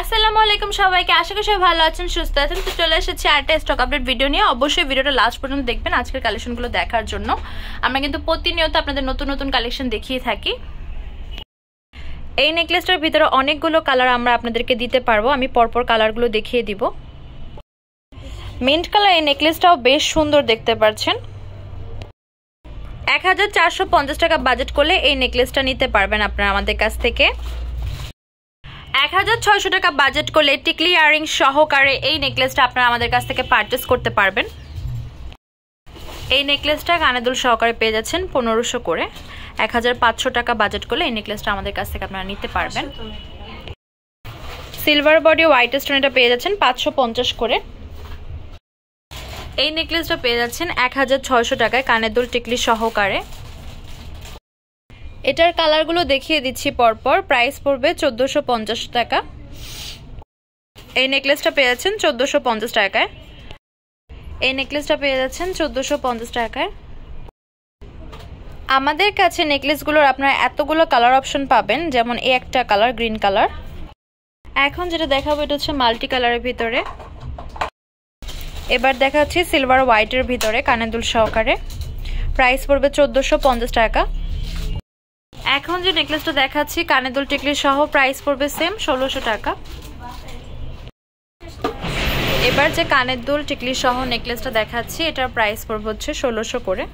আসসালামু আলাইকুম সবাইকে, আশা করি সবাই ভালো আছেন, সুস্থ আছেন। তো চলে এসেছি আরেকটা স্টক আপডেট ভিডিও নিয়ে। অবশ্যই ভিডিওটা লাস্ট পর্যন্ত দেখবেন আজকের কালেকশনগুলো দেখার জন্য। আমরা কিন্তু প্রতিনিয়ত আপনাদের নতুন নতুন কালেকশন দেখিয়ে থাকি। এই নেকলেসটার ভিতরে অনেকগুলো কালার আমরা আপনাদেরকে দিতে পারবো। আমি পরপর কালারগুলো দেখিয়ে দিব। মিন্ট কালার এই নেকলেসটাও বেশ সুন্দর দেখতে পাচ্ছেন। 1450 টাকা বাজেট করলে এই নেকলেসটা নিতে পারবেন আপনারা আমাদের কাছ থেকে। 1600 টাকা বাজেট করলে টিকলি ইয়ারিং সহকারে এই নেকলেসটা আপনারা আমাদের কাছ থেকে পারচেস করতে পারবেন। এই নেকলেসটা কানে দুল সহকারে পেয়ে যাচ্ছেন 1500 করে। 1500 টাকা বাজেট করলে এই নেকলেসটা আমাদের কাছ থেকে আপনারা নিতে পারবেন। সিলভার বডি হোয়াইট স্টোন এটা পেয়ে যাচ্ছেন 550 করে। এই নেকলেসটা পেয়ে যাচ্ছেন 1600 টাকায় কানের দুল টিকলি সহকারে। এটার কালারগুলো দেখিয়ে দিচ্ছি পরপর। প্রাইস পড়বে 1450 টাকা। এই নেকলেসটা পেয়ে যাচ্ছেন 1450 টাকায়। এই নেকলেসটা পেয়ে যাচ্ছেন 1450 টাকায়। আমাদের কাছে নেকলেসগুলোর আপনারা এতগুলো কালার অপশন পাবেন, যেমন এই একটা কালার গ্রিন কালার। এখন যেটা দেখাবো এটা হচ্ছে মাল্টি কালারের ভিতরে। এবার দেখাচ্ছি সিলভার হোয়াইটের ভিতরে কানের দুল সহকারে। প্রাইস পড়বে 1450 টাকা। এখন যে নেকলেসটা দেখাচ্ছি কানের দুল টিকলি সহ, প্রাইস পড়বে সেম 1600 টাকা। এবার যে কানের দুল টিকলি সহ নেকলেসটা দেখাচ্ছি এটার প্রাইস পড়বে হচ্ছে 1600 করে।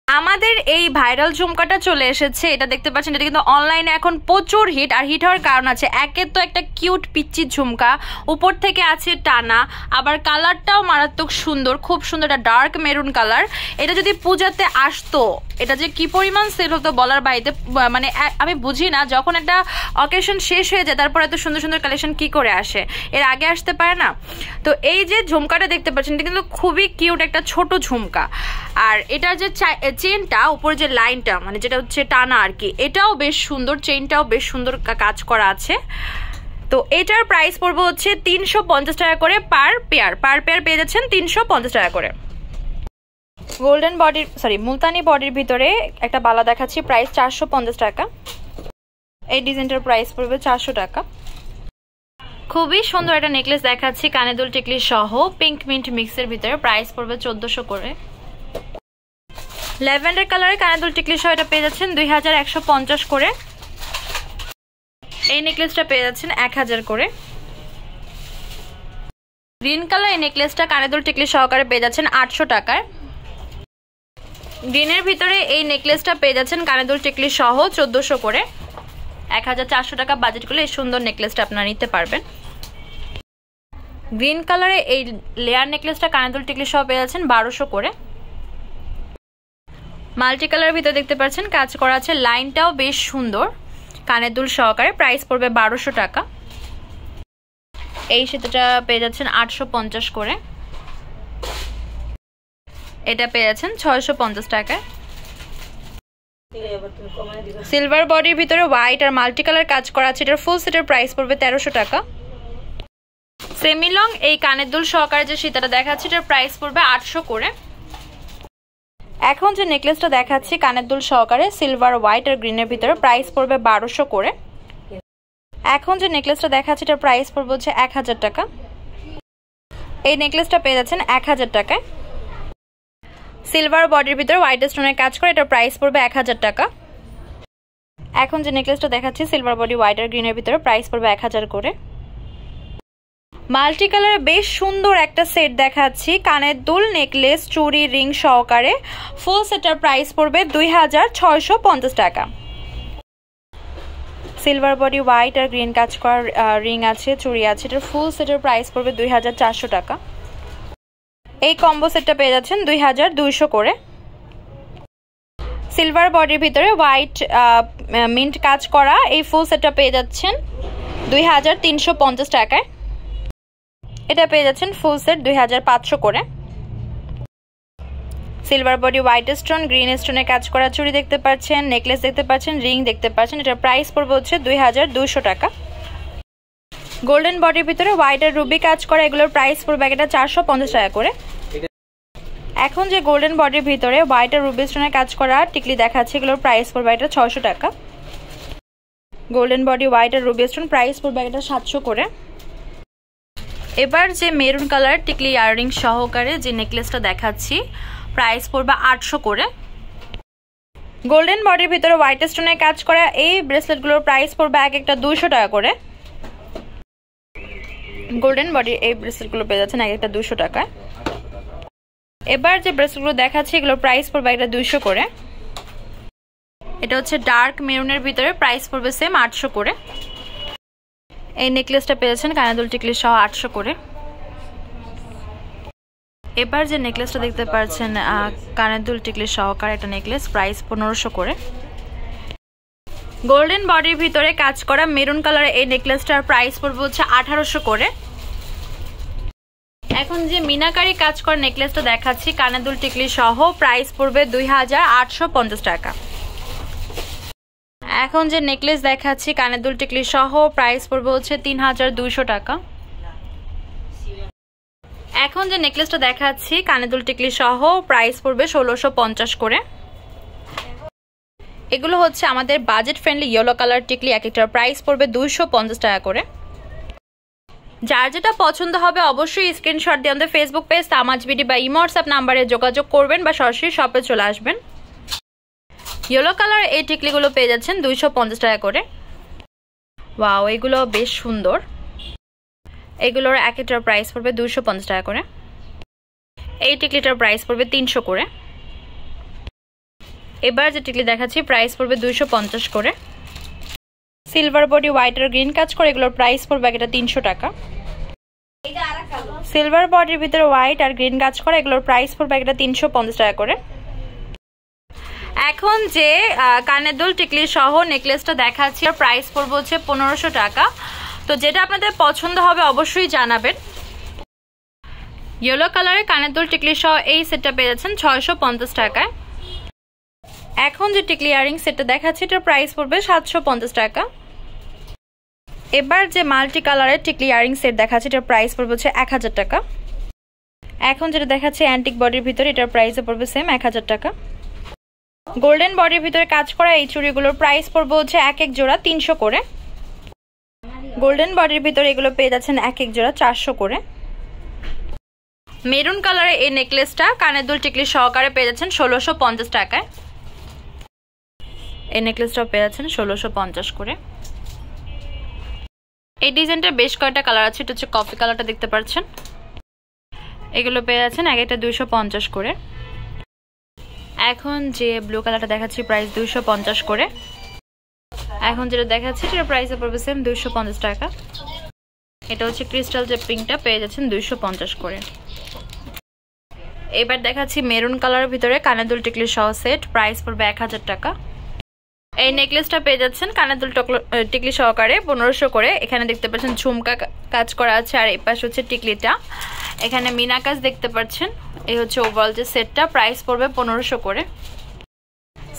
আমাদের এই ভাইরাল ঝুমকাটা চলে এসেছে। এটা দেখতে পাচ্ছেন, এটা কিন্তু অনলাইনে এখন প্রচুর হিট। আর হিট হওয়ার কারণ আছে, একে তো একটা কিউট পিচ্চি ঝুমকা, উপর থেকে আছে টানা, আবার কালারটাও মারাত্মক সুন্দর, খুব সুন্দর। এটা ডার্ক মেরুন কালার। এটা যদি পূজাতে আসতো এটা যে কি পরিমাণ সেল হতো বলার বাইরে। মানে আমি বুঝি না, যখন একটা অকেশন শেষ হয়ে যায় তারপর এত সুন্দর সুন্দর কালেকশন কি করে আসে, এর আগে আসতে পারে না। তো এই যে ঝুমকাটা দেখতে পাচ্ছেন এটা কিন্তু খুবই কিউট একটা ছোট ঝুমকা। আর এটার যে চেনটা উপরে যে লাইনটা মানে যেটা হচ্ছে টানা আর কি, এটাও বেশ সুন্দর, চেনটাও বেশ সুন্দর কাজ করা আছে। তো এটার প্রাইস পড়বে হচ্ছে 350 টাকা করে পার পেয়ার পেয়ে যাচ্ছেন 350 টাকা করে। গোল্ডেন বডির মুলতানি বডির ভিতরে একটা বালা দেখাচ্ছি, প্রাইস 450 টাকা। এই ডিজাইনটার প্রাইস পড়বে 400 টাকা। খুবই সুন্দর একটা নেকলেস দেখাচ্ছি কানে দুল টিকলি সহ, পিঙ্ক মিন্ট মিক্সের ভিতরে। প্রাইস পড়বে 1400 করে। ল্যাভেন্ডার কালারে কানে দুল টিকলি সহ এটা পেয়ে যাচ্ছেন 2150 করে। এই নেকলেসটা পেয়ে যাচ্ছেন 1000 করে। গ্রিন কালার এই নেকলেসটা কানে দুল টিকলি সহকারে পেয়ে যাচ্ছেন 800 টাকায়। গ্রিনের ভিতরে এই নেকলেসটা পেয়ে যাচ্ছেন কানে দুল টিকলি সহ 1400 করে। 1400 টাকা বাজেট করলে এই সুন্দর নেকলেসটা আপনারা নিতে পারবেন। গ্রিন কালারে এই লেয়ার নেকলেসটা কানে দুল টিকলি সহ পেয়ে যাচ্ছেন 1200 করে। মাল্টি কালারের ভিতরে দেখতে পাচ্ছেন কাজ করা আছে, লাইনটাও বেশ সুন্দর, কানের দুল সহকারে। প্রাইস পড়বে 1200 টাকা। এই সেতুটা পেয়ে যাচ্ছেন 850 করে। এটা পেয়ে যাচ্ছেন 650 টাকায়। সিলভার বডির ভিতরে হোয়াইট আর মাল্টি কালার কাজ করা আছে, এটার ফুল সেটের প্রাইস পড়বে 1300 টাকা। সেমি লং এই কানের দুল সহকারে যে সীতাটা দেখাচ্ছি এটার প্রাইস পড়বে 800 করে। এখন যে নেকলেসটা দেখাচ্ছি কানের দুল সহকারে সিলভার হোয়াইট আর গ্রিনের ভিতরে, প্রাইস পড়বে 1200 করে। এখন যে নেকলেসটা দেখাচ্ছি এটার প্রাইস পড়বে হচ্ছে 1000 টাকা। এই নেকলেসটা পেয়ে যাচ্ছেন 1000 টাকায়। সিলভার বডির ভিতরে হোয়াইট স্টোনের কাজ করে, এটার প্রাইস পড়বে 1000 টাকা। এখন যে নেকলেসটা দেখাচ্ছি সিলভার বডি হোয়াইট আর গ্রিনের ভিতরে, প্রাইস পড়বে 1000 করে। মাল্টি কালারে বেশ সুন্দর একটা সেট দেখাচ্ছি, কানের দুল নেকলেস চুড়ি রিং সহকারে। ফুল সেটার প্রাইস পড়বে 2650 টাকা। সিলভার বডি হোয়াইট আর গ্রিন কাজ করা রিং আছে, চুড়ি আছে, এটার ফুল সেটের প্রাইস পড়বে 2400 টাকা। এই কম্বো সেটটা পেয়ে যাচ্ছেন 2200 করে। সিলভার বডির ভিতরে হোয়াইট মিন্ট কাজ করা এই ফুল সেটটা পেয়ে যাচ্ছেন 2350 টাকায়। এটা পেয়ে যাচ্ছেন ফুল সেট 2500 করে। Silver body white stone green স্টোনের কাজ করা চুড়ি দেখতে পাচ্ছেন, নেকলেস দেখতে পাচ্ছেন, রিং দেখতে পাচ্ছেন, এটার প্রাইস পড়বে হচ্ছে 2200 টাকা। গোল্ডেন বডির ভিতরে হোয়াইট আর রুবি কাজ করা, এগুলোর প্রাইস পড়বে এটা 450 টাকা করে। এখন যে গোল্ডেন বডির ভিতরে হোয়াইট আর রুবি স্টোনের কাজ করা টিকলি দেখাচ্ছে, এগুলোর প্রাইস পড়বে এটা 600 টাকা। গোল্ডেন বডি হোয়াইট আর রুবি স্টোন, প্রাইস পড়বে এটা 700 করে। এবার যে মেরুন কালার টিকলি ইয়াররিং সহকারে যে নেকলেসটা দেখাচ্ছি প্রাইস পড়বে 800 করে। গোল্ডেন বডির ভিতরে হোয়াইট স্টোনের কাজ করা এই ব্রেসলেটগুলোর প্রাইস পড়বে এক একটা 200 টাকা করে। গোল্ডেন বডির এই ব্রেসলেটগুলো পেয়ে যাচ্ছেন এক একটা 200 টাকায়। এবার যে ব্রেসলেটগুলো দেখাচ্ছি এগুলোর প্রাইস পড়বে একটা 200 করে। এটা হচ্ছে ডার্ক মেরুনের ভিতরে, প্রাইস পড়বে সেম 800 করে। এই নেকলেসটা পেয়েছেন কানের টিকলি সহ 800 করে। এবার যে নেকলেসটা দেখতে পাচ্ছেন কানের দুল টিকলি সহকারে একটা নেকলেস, প্রাইস 1500 করে। গোল্ডেন বডির ভিতরে কাজ করা মেরুন কালারের এই নেকলেসটার প্রাইস পড়বে হচ্ছে 1800 করে। এখন যে মিনাকারি কাজ করা নেকলেসটা দেখাচ্ছি কানের দুল টিকলি সহ, প্রাইস পড়বে 2850 টাকা। এখন যে নেকলেস দেখাচ্ছি কানের দুল টিকলি সহ, প্রাইস পড়বে হচ্ছে 3200 টাকা। এখন যে নেকলেসটা দেখাচ্ছি কানের দুল টিকলি সহ, প্রাইস পড়বে 1650 করে। এগুলো হচ্ছে আমাদের বাজেট ফ্রেন্ডলি ইয়েলো কালার টিকলি, এক একটার প্রাইস পড়বে 250 টাকা করে। যার যেটা পছন্দ হবে অবশ্যই স্ক্রিনশট দিয়ে আমাদের ফেসবুক পেজ তামাজ বিডি বা ইমো হোয়াটসঅ্যাপ নাম্বারে যোগাযোগ করবেন বা সরাসরি শপে চলে আসবেন। ইয়েলো কালার এই টিকলিগুলো পেয়ে যাচ্ছেন 250 টাকা করে। ওয়াও, এগুলো বেশ সুন্দর। এগুলোর এক একটার প্রাইস পড়বে 250 টাকা করে। এই টিকলিটার প্রাইস পড়বে 300 করে। এবার যে টিকলি দেখাচ্ছি প্রাইস পড়বে 250 করে। সিলভার বডি হোয়াইট আর গ্রিন কাজ করে এগুলোর প্রাইস পড়বে এটা 300 টাকা। সিলভার বডির ভিতরে হোয়াইট আর গ্রিন কাজ করে এগুলোর প্রাইস পড়বে এটা 350 টাকা করে। এখন যে কানের দুল টিকলি সহ নেকলেসটা দেখাচ্ছি আর প্রাইস পড়বে হচ্ছে 1500 টাকা। তো যেটা আপনাদের পছন্দ হবে অবশ্যই জানাবেন। ইয়েলো কালারের কানের দুল টিকলি সহ এই সেটটা পেয়ে যাচ্ছেন 650 টাকায়। এখন যে টিকলি ইয়ারিং সেটটা দেখাচ্ছি এটার প্রাইস পড়বে 750 টাকা। এবার যে মাল্টি কালারের টিকলি ইয়ারিং সেট দেখাচ্ছি এটার প্রাইস পড়বে হচ্ছে 1000 টাকা। এখন যেটা দেখাচ্ছি অ্যান্টিক বডির ভিতরে এটার প্রাইসও পড়বে সেম 1000 টাকা। গোল্ডেন বডির ভিতরে কাজ করা এই চুড়িগুলোর প্রাইস পড়বে হচ্ছে এক এক জোড়া 300 করে। গোল্ডেন বডির ভিতরে এগুলো পেয়ে যাচ্ছেন এক এক জোড়া 400 করে। মেরুন কালারের এই নেকলেসটা কানের দুল টিকলি সহকারে পেয়ে যাচ্ছেন 1650 টাকায়। এই নেকলেসটাও পেয়ে যাচ্ছেন 1650 করে। এই ডিজাইনটার বেশ কয়েকটা কালার আছে, এটা হচ্ছে কফি কালারটা দেখতে পাচ্ছেন। এগুলো পেয়ে যাচ্ছেন এক একটা 250 করে। এখন যে ব্লু কালারটা দেখাচ্ছি প্রাইস 250 করে। এখন যেটা দেখাচ্ছি সেটা প্রাইসে পড়বে সেম 250 টাকা। এটা হচ্ছে ক্রিস্টাল যে পিঙ্কটা পেয়ে যাচ্ছেন 250 করে। এবার দেখাচ্ছি মেরুন কালারের ভিতরে কানের দুল টিকলি সহ সেট, প্রাইস পড়বে 1000 টাকা। এই নেকলেসটা পেয়ে যাচ্ছেন কানের দুল টিকলি সহকারে 1500 করে। এখানে দেখতে পাচ্ছেন ঝুমকা কাজ করা আছে আর এই পাশে হচ্ছে টিকলিটা, এখানে মিনা কাজ দেখতে পাচ্ছেন। এই হচ্ছে ওভারঅল যে সেটটা, প্রাইস পড়বে 1500 করে।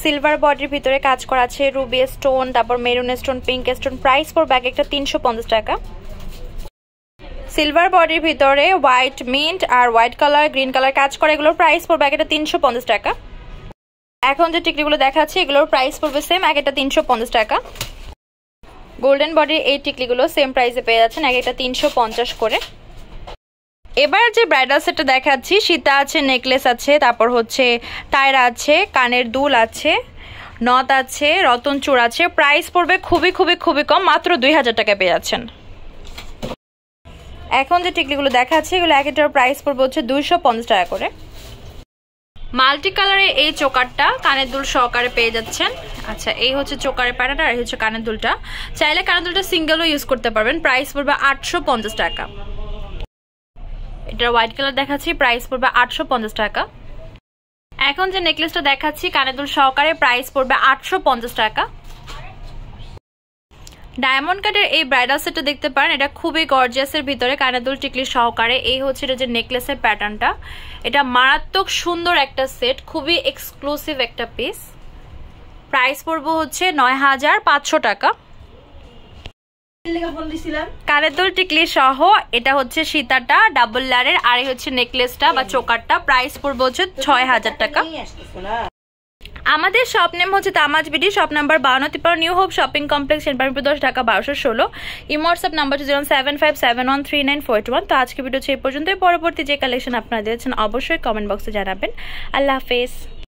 সিলভার বডির ভিতরে কাজ করা আছে রুবি স্টোন, তারপর maroon stone, pink stone, price পড়বে এক একটা 350 টাকা। সিলভার বডির ভিতরে হোয়াইট মিন্ট আর হোয়াইট কালার গ্রিন কালার কাজ করে এগুলোর প্রাইস পড়বে এক একটা 350 টাকা। এখন যে টিকলিগুলো দেখাচ্ছি এগুলোর প্রাইস পড়বে সেম এক একটা 350 টাকা। গোল্ডেন বডির এই টিকলিগুলো সেম প্রাইসে পেয়ে যাচ্ছেন এক একটা 350 করে। এবার যে ব্রাইডাল সেটটা দেখাচ্ছি সীতা আছে, নেকলেস আছে, তারপর হচ্ছে টায়রা আছে, কানের দুল আছে, নথ আছে, রতন চূড় আছে, প্রাইস পড়বে খুবই খুবই খুবই কম, মাত্র 2000 টাকায় পেয়ে যাচ্ছেন। এখন যে টিকলিগুলো দেখাচ্ছি এগুলো এক একটার প্রাইস পড়বে হচ্ছে 250 টাকা করে। মাল্টি কালারের এই চোকারটা কানের দুল সহকারে পেয়ে যাচ্ছেন। আচ্ছা, এই হচ্ছে চোকারের প্যাটার্ন আর এই হচ্ছে কানের দুলটা। চাইলে কানের দুলটা সিঙ্গেলও ইউজ করতে পারবেন, প্রাইস পড়বে 850 টাকা। এটা হোয়াইট কালার দেখাচ্ছি, প্রাইস পড়বে 850 টাকা। এখন যে নেকলেসটা দেখাচ্ছি কানের দুল সহকারে প্রাইস পড়বে 850 টাকা। ডায়মন্ড কাটের এই ব্রাইডাল সেটটা দেখতে পারেন, এটা খুবই গর্জিয়াসের ভিতরে কানের দুল টিকলি সহকারে। এই হচ্ছে এটা যে নেকলেসের প্যাটার্নটা, এটা মারাত্মক সুন্দর একটা সেট, খুবই এক্সক্লুসিভ একটা পিস। প্রাইস পড়বে হচ্ছে 9500 টাকা। কানের দুল টিকলি সহ এটা হচ্ছে সীতাটা ডাবল লেয়ারের, আর এই হচ্ছে নেকলেসটা বা চোকারটা, প্রাইস পড়বে হচ্ছে 6000 টাকা। আমাদের শপ নেম হচ্ছে Tamaz BD, shop number 5253 new hope shopping complex, Senpara 10, Dhaka 1216। WhatsApp number 075713941। তো আজকে ভিডিও হচ্ছে এই পর্যন্তই। পরবর্তী যে কালেকশন আপনারা দিয়েছেন অবশ্যই কমেন্ট বক্সে জানাবেন। আল্লাহ হাফেজ।